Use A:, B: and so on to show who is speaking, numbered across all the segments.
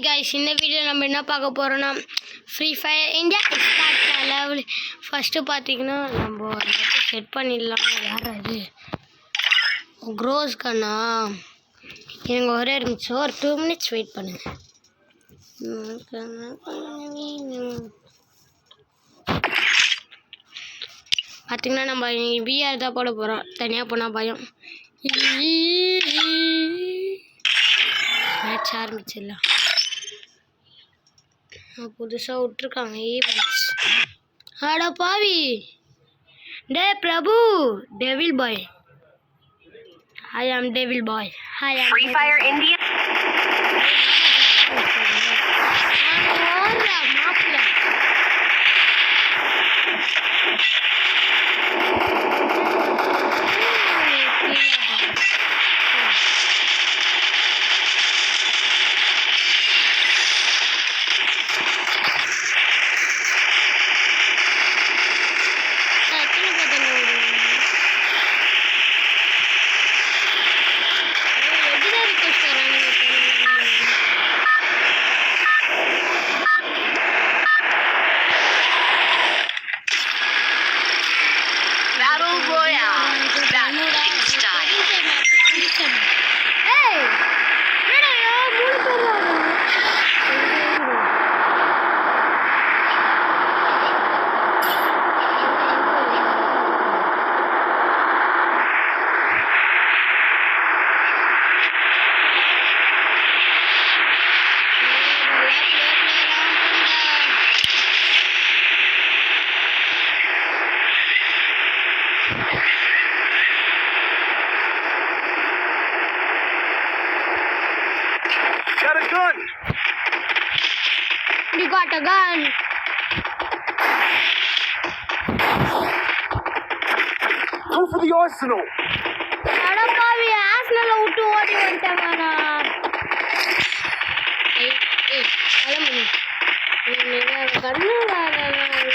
A: Hi guys, இந்த video நம்ம என்ன பார்க்க போகிறோன்னா free fire India start level. First பார்த்தீங்கன்னா நம்ம செட் பண்ணிடலாம். யார் அது? க்ரோஸ் கண்ணா? எனக்கு ஒரே இருந்துச்சு. ஒரு 2 மினிட்ஸ் வெயிட் பண்ணுங்க. பார்த்தீங்கன்னா நம்ம விஆர் தான் போட போகிறோம். தனியாக போனால் பயம். மேட்ச் ஆரம்பிச்சிடலாம். புதுசாக விட்டுருக்காங்க ஈவெண்ட்ஸ். ஆடா பாவி, டே பிரபு, டெவில் பாய். ஐ ஆம் டெவில் பாய். ஐ ஆம் ஃப்ரீ ஃபயர் இந்தியா. மாப்பிள்ள You got a gun.
B: Go for the arsenal.
A: அட பாவி, ஆர்சனல்ல விட்டு ஓடி வந்துட்டாங்கடா. ஏய் அலமணி, நீங்க கண்ணுல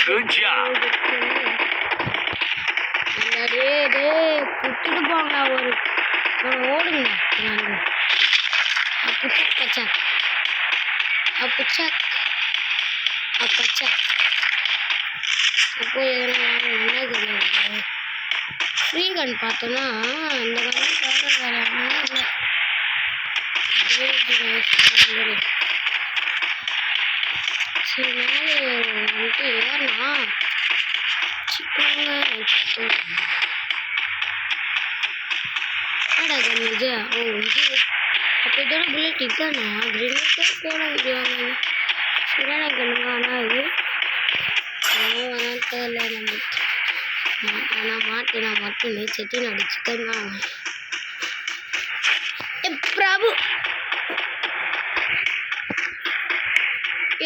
B: Good job.
A: டேய் குட்டிட்டு போங்க. ஒரு ஓடுங்க. பச்சா அப்பச்சா அப்பச்சா இப்போ என்ன கண்ணு ஃப்ரீ கன் பார்த்தோன்னா இந்த கண்ணு தவிர வேறு ஒன்றும் இல்லை. சரி, மேலே வந்துட்டு ஏன்னா என்னடா கண்ணு இது? ஓ இது அப்போ இதோட புல்லட் இதுதானா? கிரேனேட்டே போட முடியாங்க. சரியான கண்ணுங்க. ஆனால் இது தெரியல. நம்ம ஆனால் மாட்டினா மட்டும் நீ செட்டின் அடிச்சுக்கங்க. பிரபு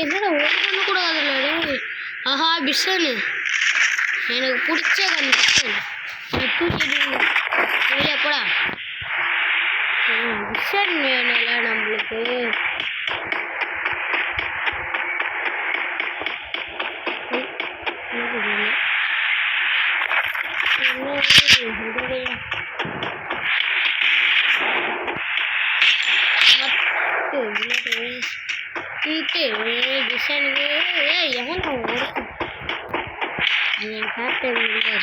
A: என்னடா ஒரு கண்ணு கூட அதில்? ஆஹா பிஷனு, எனக்கு பிடிச்ச கண்ணு பிஷன். தூக்கிட்டு எப்படா பிஷன் வேணும்ல நம்மளுக்கு. பிஷனுக்கு எவன் ஓடுக்கும்? என் கேப்டன் இல்லை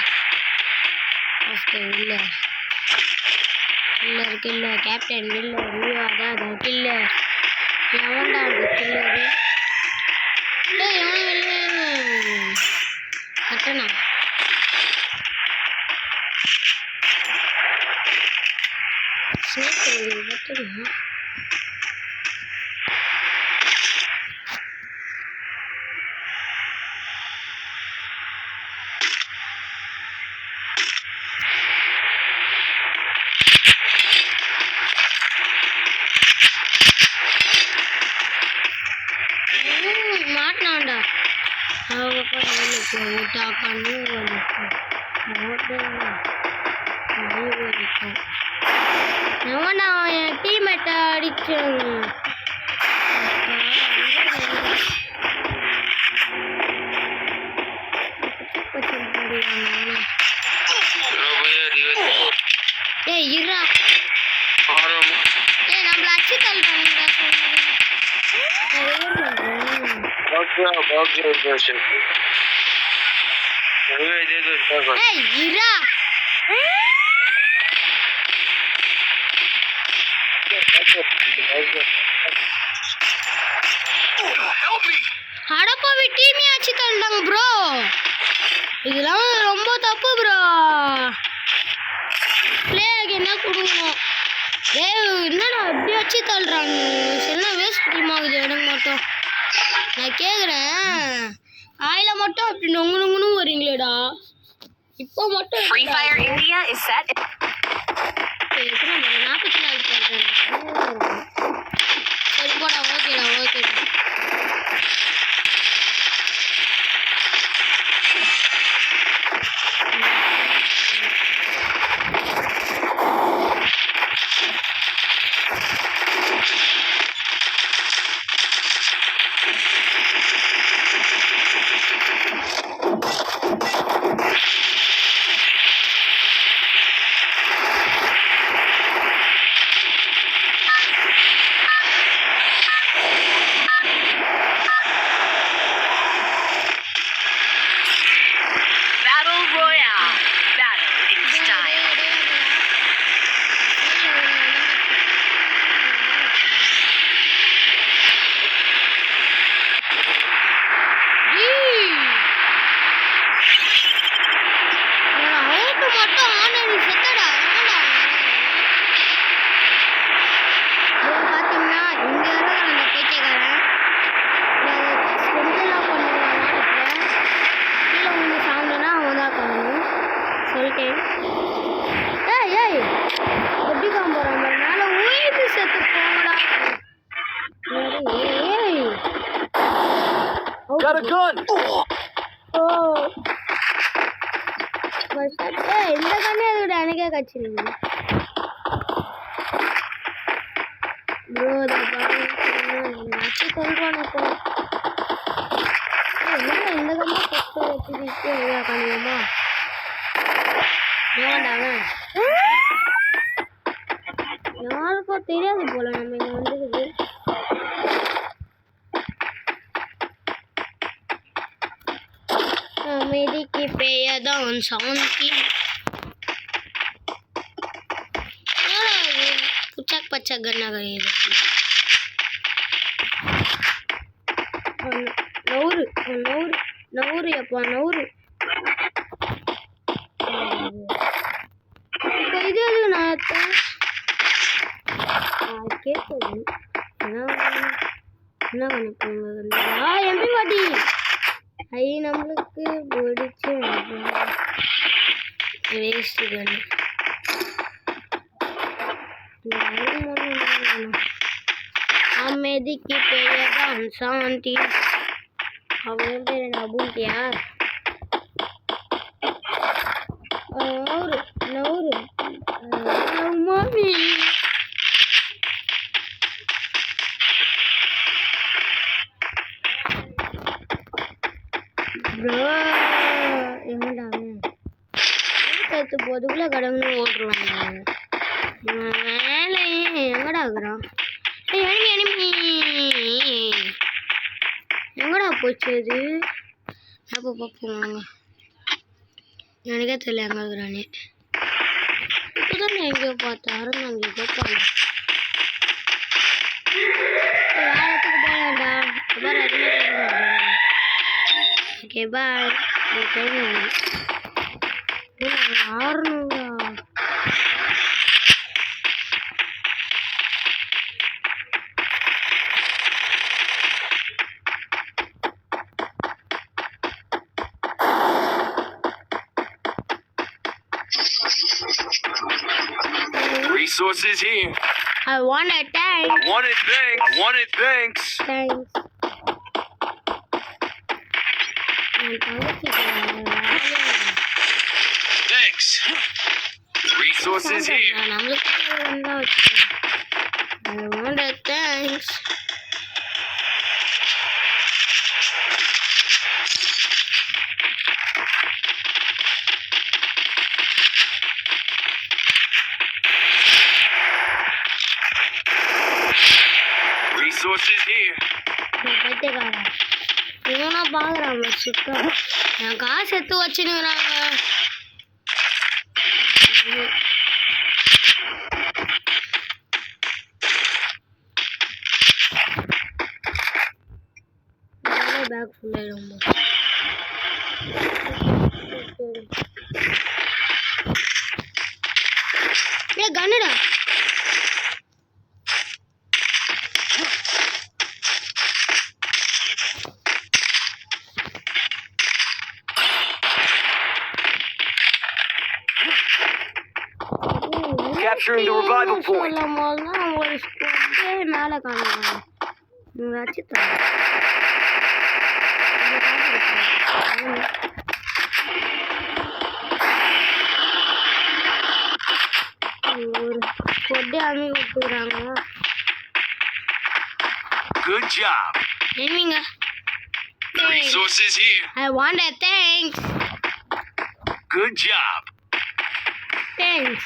A: இல்லை கில்லர் இல்லை கேப்டன் கில்லர் அதான் கில்லர். எவன்டா அது கில்லரு? இல்லை எவன் வெளியே கட்டணா? ஸ்னேக் கட்டணா? மாட்டினாண்டா கண்ணு எவனா என் டீம்மேட்டை அடிச்சாங்க. ஏய் இருடா, ஏய் நம்மள அடிச்சு தள்ளுறானுங்கடா ஏய் இரா
B: Help me!
A: அடப்பாவி டீமே அடிச்சு தள்ளிட்டாங்க ப்ரோ. இதெல்லாம் ரொம்ப தப்பு ப்ரோ. ப்ளே என்ன கொடுக்கணும். ஏய் என்னடா அப்படி அடிச்சு தள்ளுறாங்க. எல்லாம் வேஸ்ட் டீம் ஆகுது எனக்கு மட்டும். நான் கேட்குறேன் ஆயில மட்டும் அப்படி நொங்கு நொங்குன்னு வரீங்களேடா. இப்போ மட்டும்
C: Free Fire India is set.
A: 44 சரி போடா ஓகேடா ஓகேடா.
C: Battle Royale. Battle in style.
A: மட்டும் ஆனடி செத்தடா. பாத்தீங்கன்னா இங்க இருக்கிற அந்த பேச்சக்காரன் ஸ்பெண்டெல்லாம் பண்ணுவான் நாட்டுல. கீழே வந்து சாவுனா அவன் தான் பண்ணணும் சொல்லிட்டேன். ஏய் ஏய் எப்படி காம போறான் மேல உயிர் செத்து போங்கடா. ஏய்
B: Got a gun!
A: ஓ இந்த கண்ணே எதுக்கிட்ட எனக்கே கச்சிருங்க ப்ரோ. அச்சு சொல்றான் இப்போ என்ன இந்த கண்ணே வச்சுக்கிட்டு காணுமா ஏன்டாங்க யாருக்கும் தெரியாது போல நம்ம இங்க வந்துருக்குது. அமைதிக்கு பெயர்தான் சாந்தி. புச்சக் பச்சை கண்ணா கிடையாது. நவுறு நவுறு நவுறு அப்பா நவுறு. இது எது நான் கேட்குது என்ன பண்ணிக்கோங்க எம்பி பாட்டி ஐ நம்மளுக்கு பிடிச்சு வேஸ்ட் கண்ணு. அமைதிக்கு பெயர்தான் சாந்தி. அவன் பேர் என்ன அபுண்டியா. நவுறு நவுறு மாமி ப்ரோ எங்கடாங்க சேர்த்து போதுக்குள்ள கடவுன்னு ஓட்டுருவாங்க. மேலே எங்கடா இருக்கிறான். எங்கடா போச்சு அது அப்போ பார்ப்போம். எனக்கே தெரியல எங்கே இருக்கிறானே. இப்போதான் எங்கேயோ பார்த்தாரு நான் எங்கேயோ பார்ப்பேன். இடத்துக்கு போவேண்டா ஓகே பாய். ஆறுநூறா
B: Resources here.
A: I want a tank.
B: I want it, thanks. I want it, thanks.
A: Thanks.
B: Thanks. Resources here.
A: I want a thanks.
B: Resources here.
A: பைத்தியக்காரா இவனா பாக்குறான் வச்சுக்கா என் காசு எடுத்து வச்சுனுக்குறாங்க பேக் ஃபுல் ஆயிடும் ஏ கன்னுடா
B: Capturing the revival point.
A: ஒரு squad மேல காணுங்க நீங்க அடிச்சுட்டா ஒரு ஸ்குவாட் அமி விட்டுறாங்க
B: Good job.
A: என்னங்க
B: Resources here.
A: I want a thanks
B: Good job.
A: thanks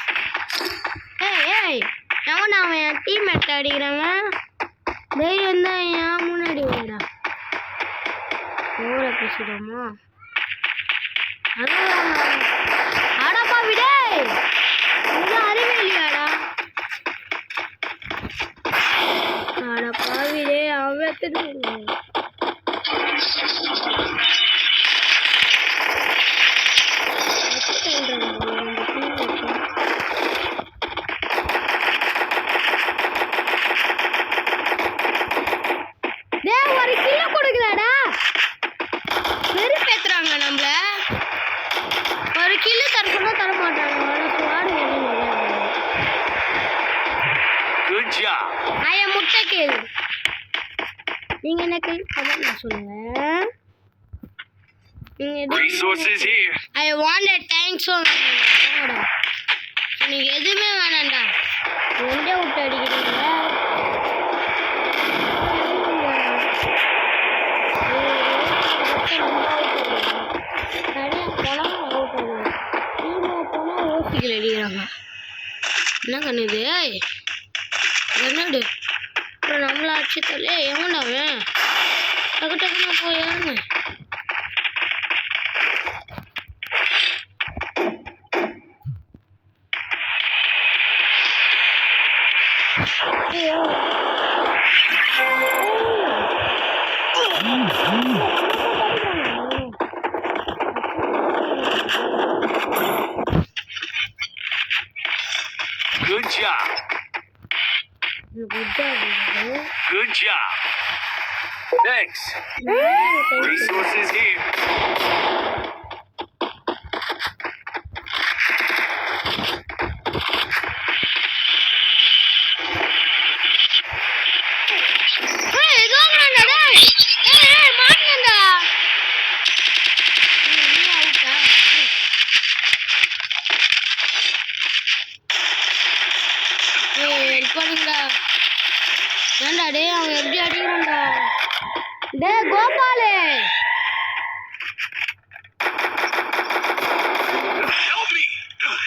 A: ஏய் அவன் என் டீம்மேட் அடிக்கிறாங்க தைரியம் தான் ஏன் முன்னாடி வாடா ஓர பேசிடுமா ஆடாப்பா விடே இங்க அறிவே இல்லையாடா ஆடாப்பா விடே அவன் எடுத்துட்டு ஒரு கிலோ கொடுக்கலடா வெறுப்பேத்துறாங்க நம்மள ஒரு கிலோ தரப்போனா தர மாட்டாங்க
B: Good job.
A: நான் முட்டை கேளு நீங்க எனக்கு கமெண்ட்ல சொல்லுங்க
B: Resources here.
A: I want a thanks எனக்கு எதுவுமே வேணாம்டா ஒன்றே விட்டு அடிக்கிறீங்க அடிக்கிறாங்க என்ன கண்ணுது என்னடு அப்புறம் நம்மள அடிச்சு தள்ளே எவன்டாவன் டக்கு டக்குன்னு போயாருங்க
B: Good job. Good job. Thanks. Resources here.
A: ஏன்டா டே அவன் எப்படி அடிக்கிறான்டா டே Gopalu
B: Help me.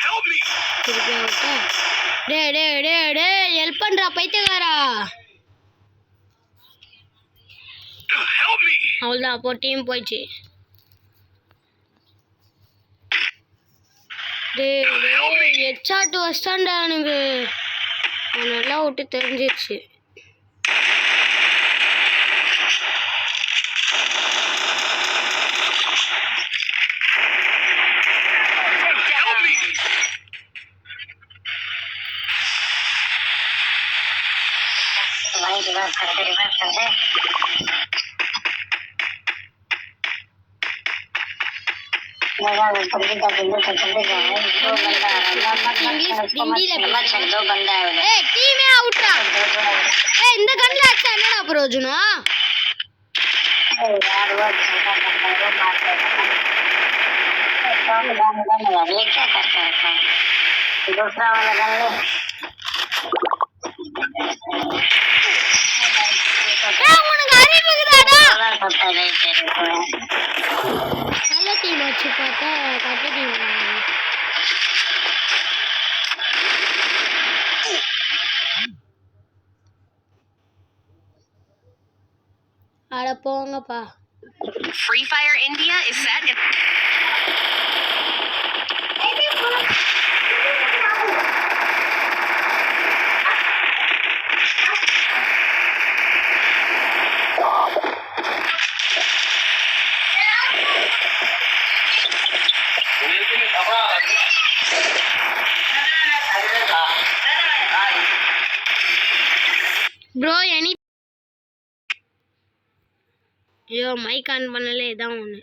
B: Help me.
A: டே டே டே டே ஹெல்ப் பண்றா பைத்தியக்காரா
B: Help me.
A: அவ்வளோதான் அப்போ டீம் போயிடுச்சு டே ஹெட்ஷாட் வச்சிட்டான்டா எனக்கு நல்லா விட்டு தெரிஞ்சிடுச்சு
B: Help me.
A: டீமே அவுட்ரா இந்த கண்ணில் அடிச்சா என்னடா பிரயோஜனம்
C: दूसरा वाला गन ले
A: உனக்கு அறிவு இருக்குதாடா
C: पता नहीं तेरे को
A: நல்ல டீம் வச்சு பார்த்தா கட்ட டீம் அட போங்கப்பா.
D: Free Fire India is set in
A: bro any ஐயோ மைக் ஆன் பண்ணல இதான் ஒன்று.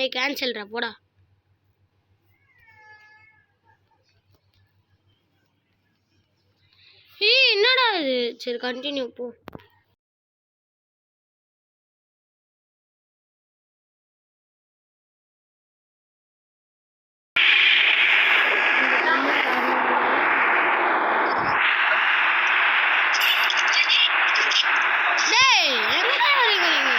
A: ஏய் கேன்சல்ரா போடா. ஏய் என்னடா இது? சரி கண்டினியூ போ. டேய் எங்கடா வரீங்க நீங்க?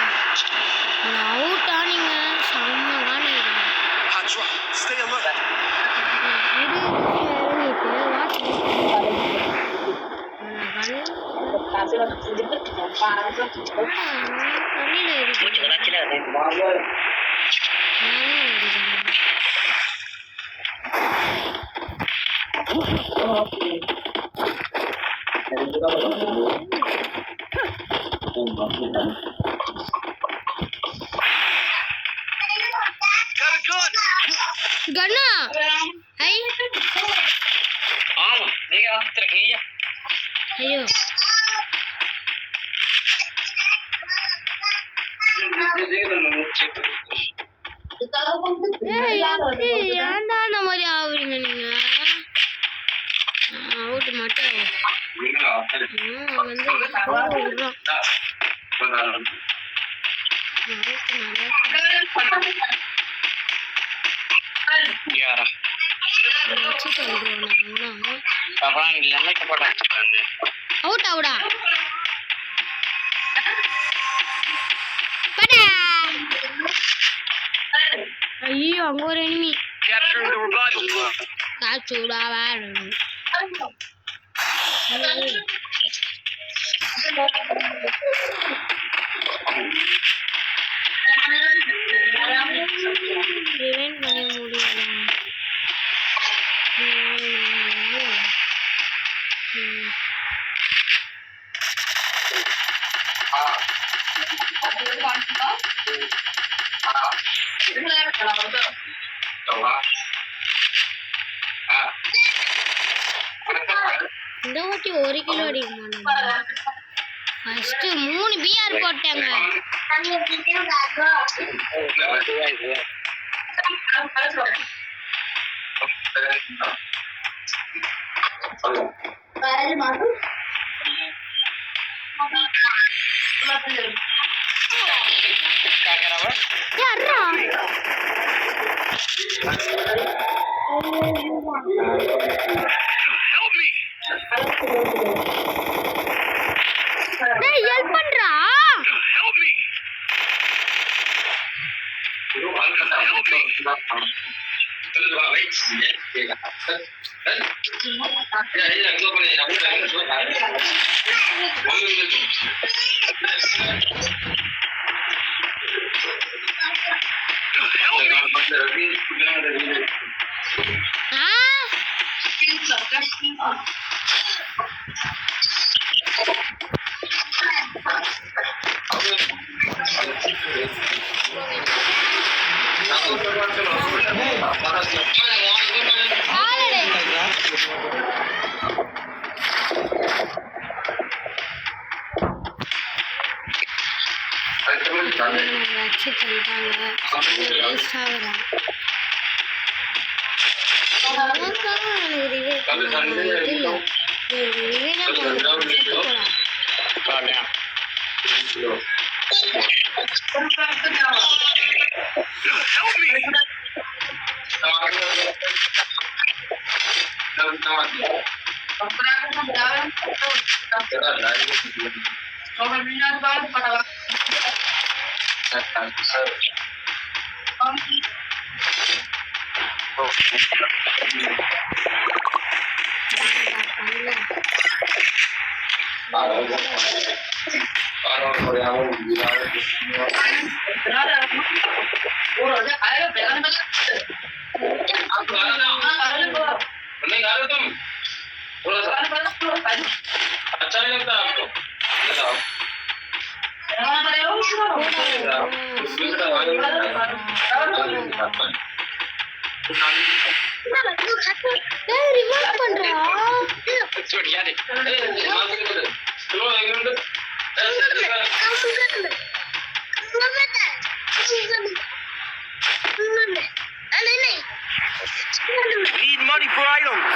A: அவுட் ஆனீங்க செம்ம ஆனீங்க.
B: Hot drop. Stay alert. Got a gun.
A: கண்ணா ஐ ஐயோ ஏன்டா இந்த மாதிரி ஆகுறீங்க நீங்க? அவுட் மட்டும் வந்து விடுறோம். அவுட் ஆவுடா. ஐயோ அங்க ஒரு enemy.
B: Capturing the revival club.
A: காச்சூடா வேணும். ரிவைண்ட் பண்ண முடியல. இந்த வாட்டி 1 கிலோ அடிக்க மாட்டேன். ஃபர்ஸ்ட் 3 பிஆர் போட்டாங்க. யாரா
B: Help me.
A: டேய் ஹெல்ப் பண்றா.
B: Help me. Help me.
A: வச்சு பண்ணிட்டாங்க. வேஸ்ட் ஆகுறாங்க.
B: Help me. अच्छा नहीं लगता आपको
A: ரிவர்ஸ் பண்றா.
B: Need money for items.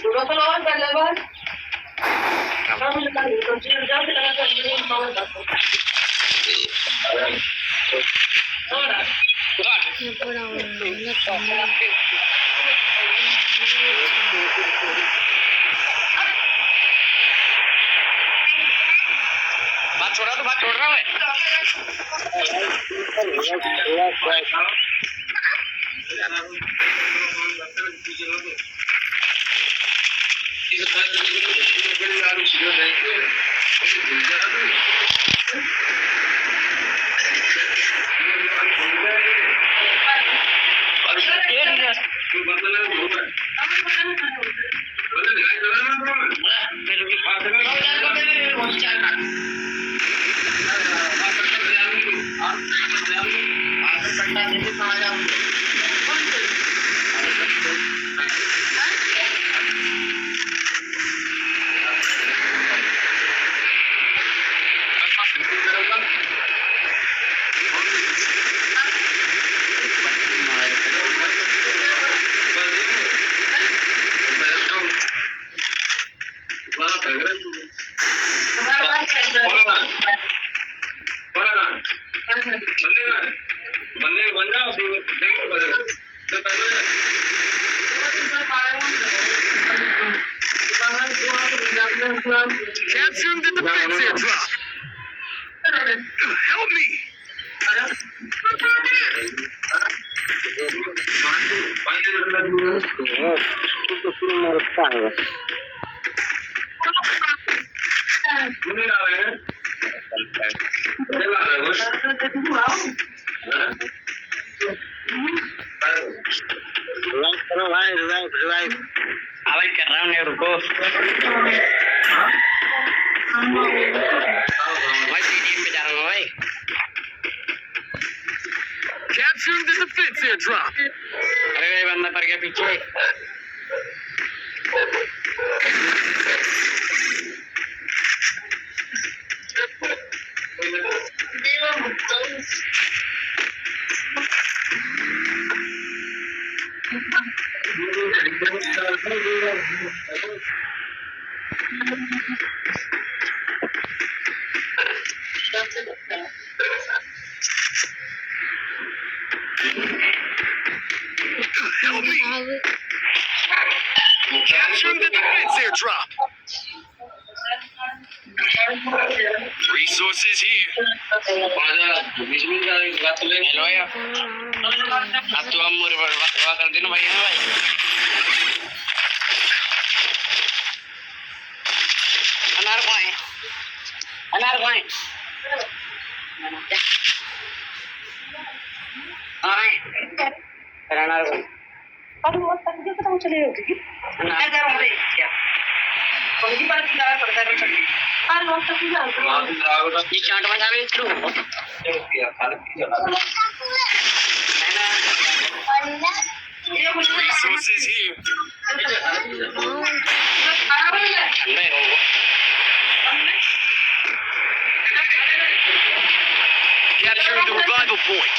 A: எப்படா அவன்
B: बात छोड़ रहा है Capturing the defense airdrop. Help me.
C: Avoid कर रहा हूँ नेहरू को भाई टीम पे जा रहा हूँ भाई
B: Capturing the defense airdrop.
C: अरे भाई बंदा पड़ गया पीछे
B: Help me.
A: ஆவு.
B: Capturing the defense airdrop. Resources here.
C: Hello भैया अब तो हम मुझे कर देना भैया ना भाई अनार कौन है अनार कौन है हाँ है अनार कौन ये चाट मचा में शुरू
B: Resources here. Capturing the revival point.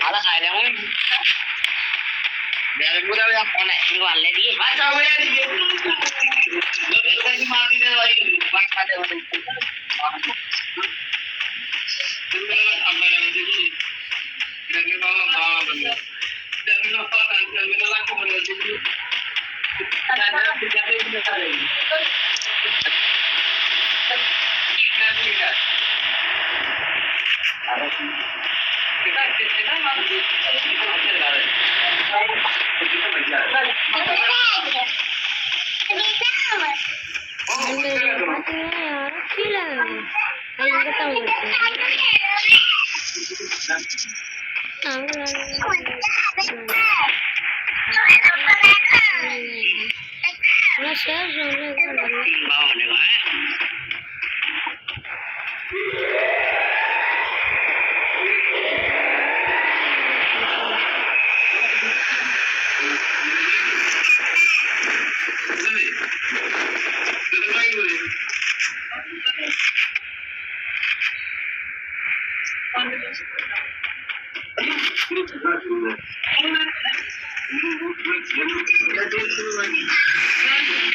C: Ala kaya mo. Dari mo daw yung phone eh. Yung wallet eh. Baca mo yan. Kasi mati na lagi. Baca na mo.
A: பார்த்தீங்கன்னா யாரும் கீழே இங்கே தான் இருக்கு ஆனால் சேர் ஜோன்ல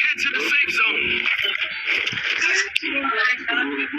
B: Head to the safe zone. Help me! Help me!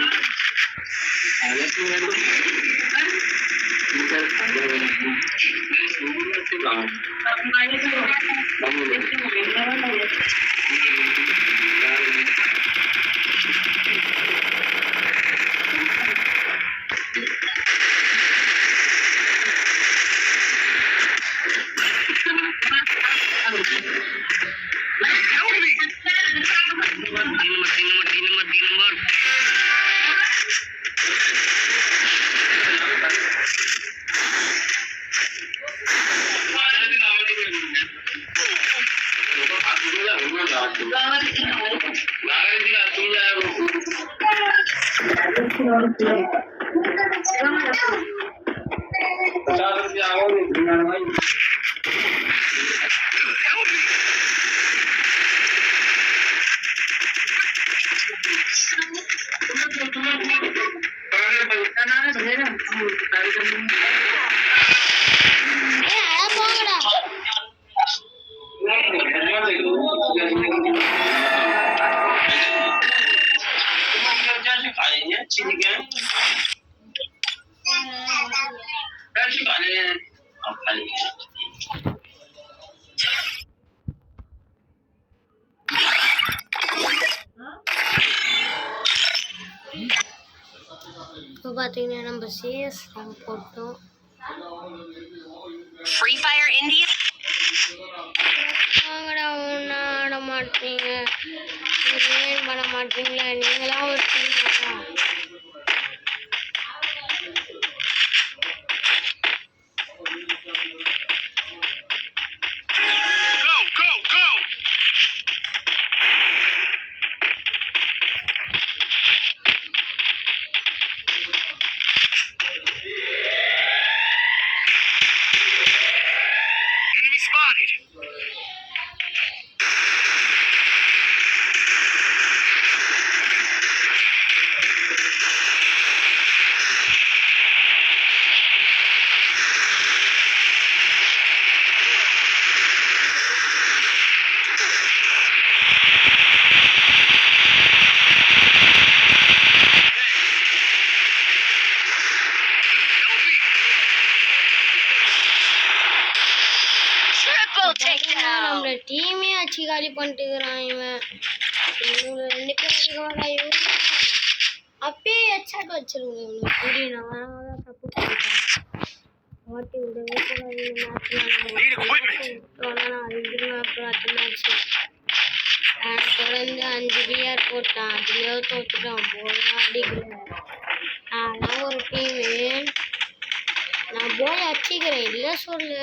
A: அட போங்கடா இப்போ பார்த்தீங்கன்னா நம்ம சிஎஸ் போட்டோம்
D: Free Fire India.
A: வாங்கடா ஒன்றா ஆட மாட்டீங்க ஏன் பண்ண மாட்டீங்களா நீங்களாம் ஒரு team
B: Go, go, go! Enemy spotted. Help me!
D: Triple takedown.
A: நம்மள டீமே அச்சு காலி பண்ணிட்டுக்கிறான் இவன் இவங்க ரெண்டு பேரும் அதிகமாக இவங்க அப்பயே ஹெட்ஷாட் வச்சிருங்க இவனுக்கு புரியணும் அதனால தான் தப்பு பண்ணிட்டேன் ஓட்டி விடவே கூடாது இந்த மேட்ச்லாம் விட்டோம்னா அது இதுன்னு அப்புறம் அடுத்த மேட்ச் தொடர்ந்து 5 பிஆர் போட்டான் அதுலேயோ தோத்துட்டான் போல அடிக்கல ஆனால் ஒரு டீமு நான் போய் அடிச்சுக்கிறேன் இல்லை சொல்லு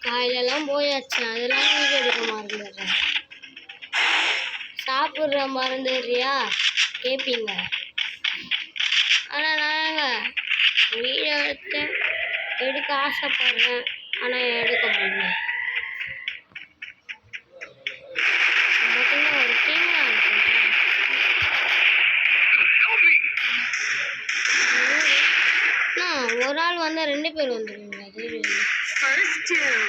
A: காயிலெல்லாம் போய் அடிச்சேன் அதெல்லாம் வீடியோ எடுக்க மறந்துடுறேன் சாப்பிட்ற மறந்துடுறியா கேட்பீங்க ஆனால் நாங்கள் வீடியோ எடுக்க ஆசைப்படுறேன், ஆனால் எடுக்க முடியல. பார்த்தீங்கன்னா ஒரு டீமாக இருக்குங்க.
B: Help me!
A: ஒரு ஆள் வந்தால் 2 பேர் வந்துடுவீங்களா? அது
D: First doom.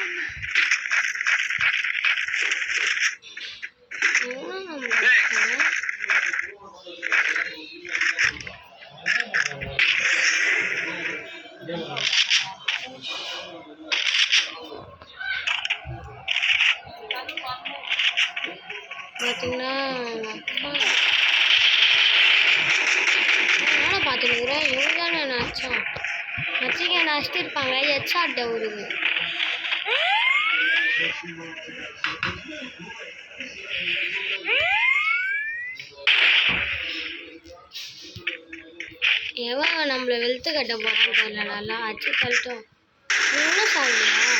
A: பார்த்தீங்கன்னா நானும் பார்த்துருக்குறேன். இவங்க தானே நச்சோம் நச்சிக்க நச்சிட்டு இருப்பாங்க. ஹெச்ஆர்ட்ட வருது. எவன் நம்மளை வெளுத்து கட்ட போறான்னு தெரியல. நல்லா அச்சு கழட்டும். இன்னும் சாப்பிடுவா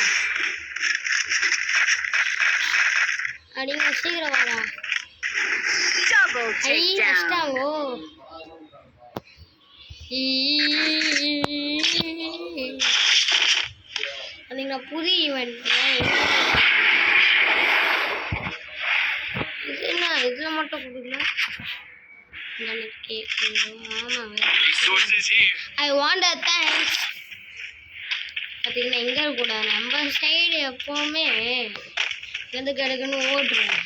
A: அப்படிங்க. சீக்கிரம் வாடா.
D: Double
A: ஐ
D: takedown.
A: அஷ்டாங்கோ. அதுங்க புது ஈவெண்ட். இது என்ன இதுல மட்டும் கொடுக்கல?
B: Resources here.
A: I want thanks. பார்த்தீங்கன்னா எங்கே இருக்கக்கூடாது. நம்ம சைடு எப்போவுமே எது கிடைக்குன்னு ஓடுறோம்.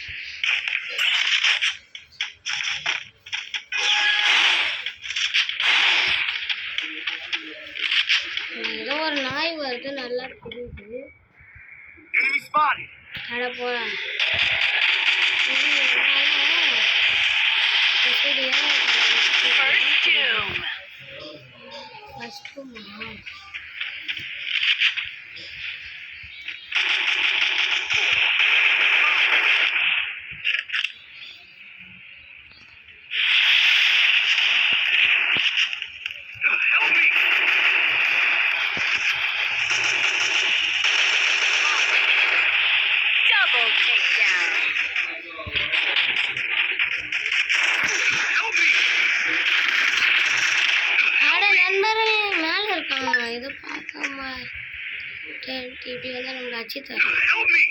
A: ஏதோ ஒரு நாய் வருது, நல்லா புரியுது.
B: Enemy spotted.
A: அட போகிறேன்.
D: First doom.
A: ஃபஸ்ட்டுமா
B: Help me!
D: Double takedown.
B: Help me!
A: அட நண்பர்களே, மேலே இருக்காங்க. இதை பார்க்காம இப்படி வந்தால் நம்மளை அச்சு தரும்.
B: Help me!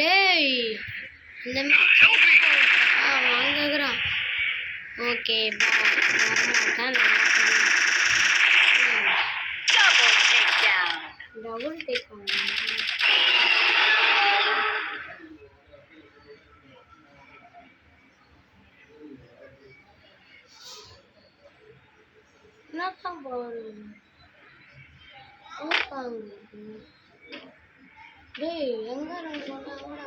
A: டேய் இந்த
B: Help me!
A: வாங்குகிறான். ஓகே வரமாட்டான்.
D: Double takedown.
A: டபுள் டேக் என்னத்தான் போடுறது? டேய் எங்க இருந்து சொன்னா கூட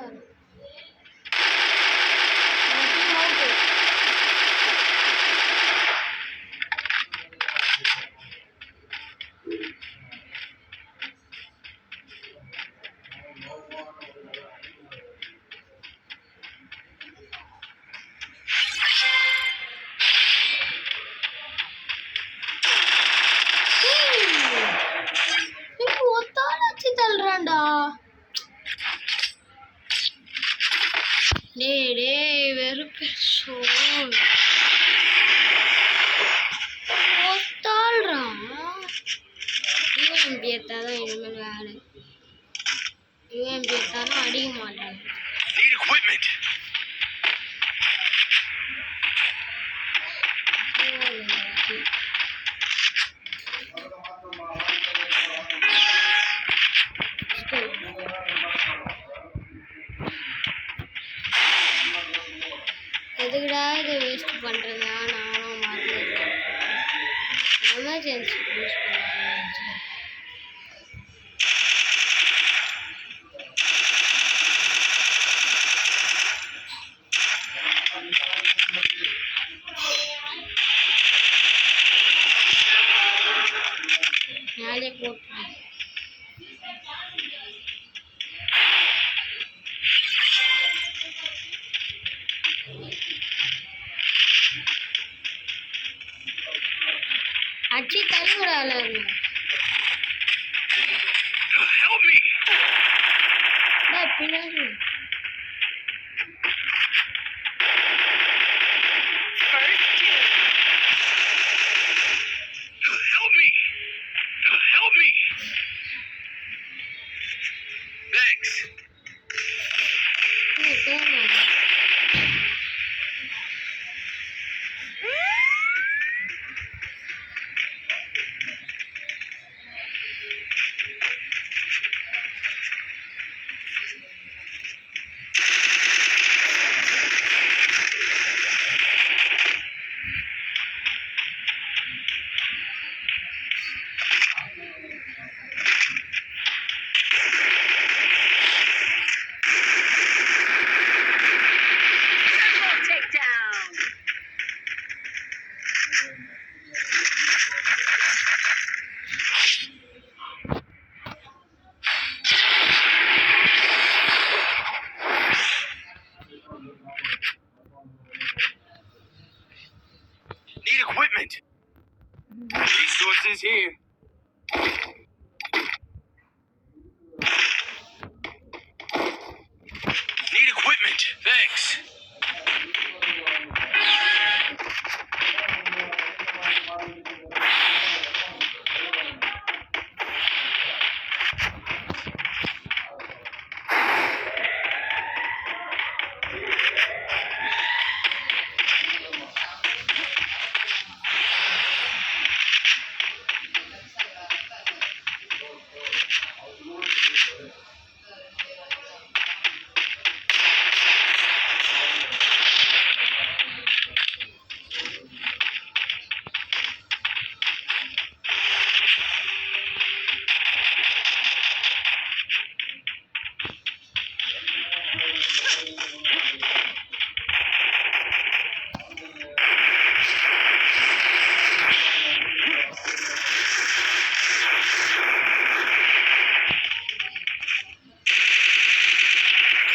A: ஒத்தாச்சு தள்ளுறான்டா. டேய் வெறுப்பு ஒத்தாள்றான். யூஎம்பி எடுத்தாதான் இனிமேல் வேலை. யூஎம்பி எடுத்தாலும் அடிக்க மாட்டாங்க.
B: Need equipment.
A: எதுக்குடா இதை வேஸ்ட் பண்ணுறதா? நானும் மாற்றிடுறேன். எமர்ஜென்சி யூஸ் பண்ணுறேன். மேலே போட்டுறேன். அச்சி தள்ளுறாள்.
B: Help me!
A: பின்னாடி
D: First
B: Need equipment. Resources here. Need equipment. Thanks.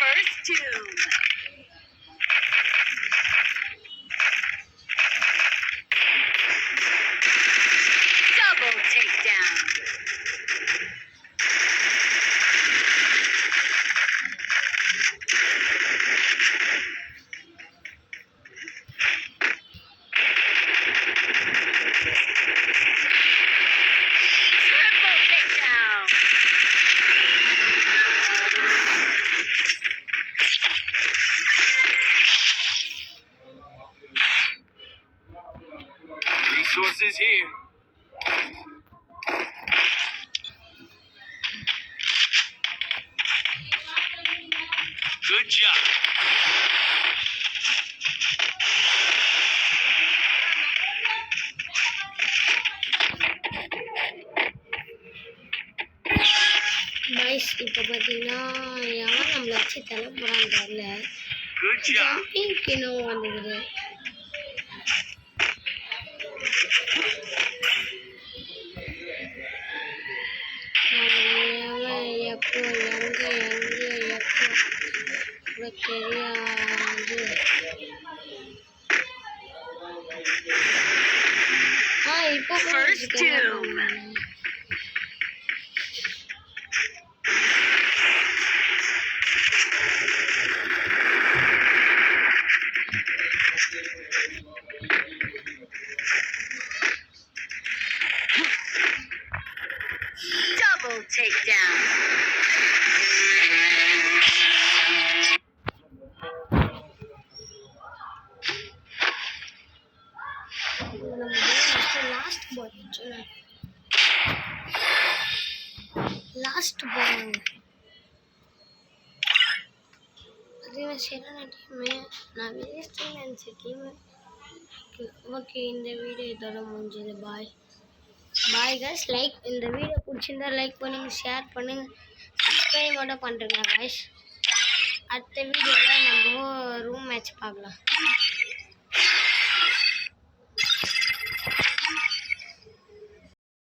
D: First doom. Double takedown. Triple takedown.
B: Resources here. Good job.
A: Guys இப்போ பார்த்தீங்கன்னா எவன் நம்மளை வச்சு தலை போகிறான்னு தெரியல.
B: Good job.
A: ஜம்பிங் கிணவு வந்துக்குது. எவன் எப்போ எங்கே எப்போ கூட தெரியாது. இப்போ
D: First doom. Double takedown.
A: Last ball அது சரியான டீமு. நான் வேஸ்ட்டு நினச்ச டீமு. ஓகே, இந்த வீடியோ இதோட முடிஞ்சது. Bye guys. இந்த வீடியோ பிடிச்சிருந்தா லைக் பண்ணுங்க, ஷேர் பண்ணுங்க, சப்ஸ்கிரைப் மட்டும் பண்ணுறேங்க கைஸ். அடுத்த வீடியோவில் நம்ம ரூம் மேட்ச் பார்க்கலாம்.